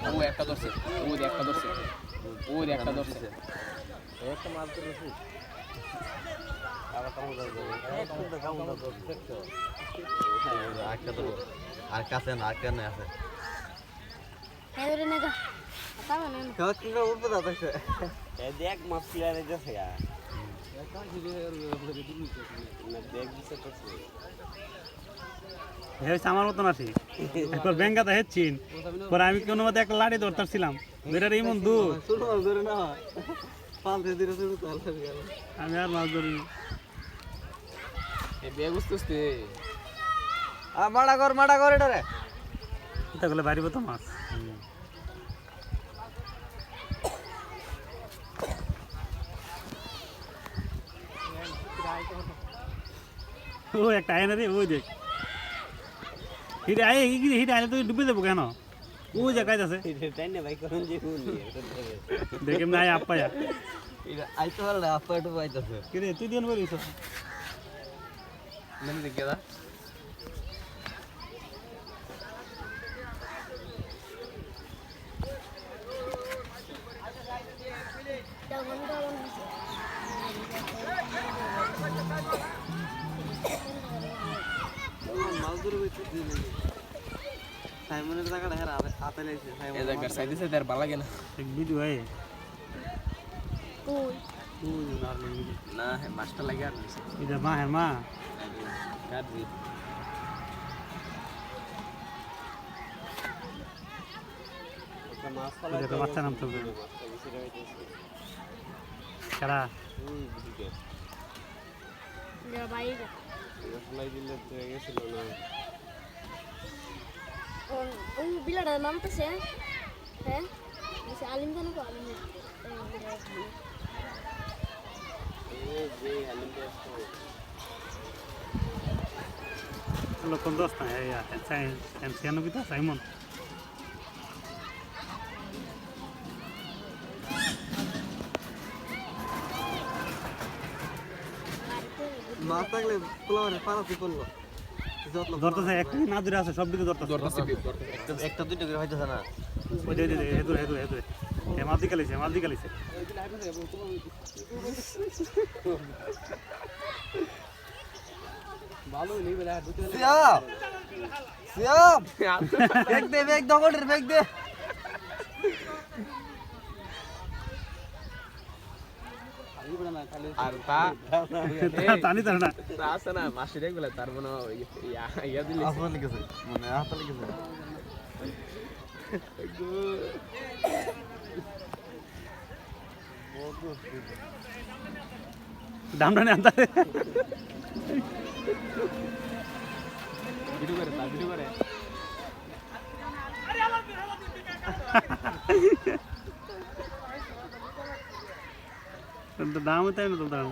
ও একটা ধরছে, ও একটা ধরছে, ও একটা ধরছে, একটা মাছ ধরেছি আবার কামড় ধরবে একটা ধরো আর কাছে না আর কেন আছে দেখ মাছ ক্লিয়ারে যাচ্ছে গা আমার মতন আছি একবার ব্যাংকাতে হেচ্ছিন পরে আমি কোনো মতে একটা লাঠি ধরতাছিলাম বেটার এমন দূর আমি আর মাছ ধরি মাড়া কর এটা রে এটা করলে বাড়িব তো মাছ ও একটা আয় না রে ওই দেখ হিটে আয় হিটে আয় তুই ডুবে যাবো কেন ও যে কাজ আছে দেখে না আয় আপ্পা আইতে পারলে আপা একটু পাইতেছে কিরে তুই দিন বলিস দেখে দা সাইমনের টাকাটা হেরা হাতে লাইছে এই জায়গার সাইডে সাইডে আর ভালো লাগে না এক ভিডিও আয় না মাছটা লাগে আর নিছে এটা মা হ্যাঁ মা কাটবি এটা বাচ্চা নাম তো কারা বিলাটা নামতেছে হ্যাঁ আলিম জানো তো আলিম লক্ষণ দোস্ত না সিয়ানো কি তো সাইমন মাছ থাকলে পোলাওয়ারে পারাতে পড়লো ধরতেছে একটা না দূরে আছে সব দিকে ধরতেছে একটা দুইটা করে হইতেছে না ওই দে হেদুরে এ মাছ দিকালিছে ভালো নেই বেলা দুটো সিয়াম সিয়াম বেগ দগড়ের বেগ দে আর তা টানি তার না তা আছে না মাসির একবেলা তার মনে ইয়া দিলে আসলে লিখেছে মানে হাতে লিখেছে দামটা নে আনতে ভিডিও করে দাম তাই না তো দাম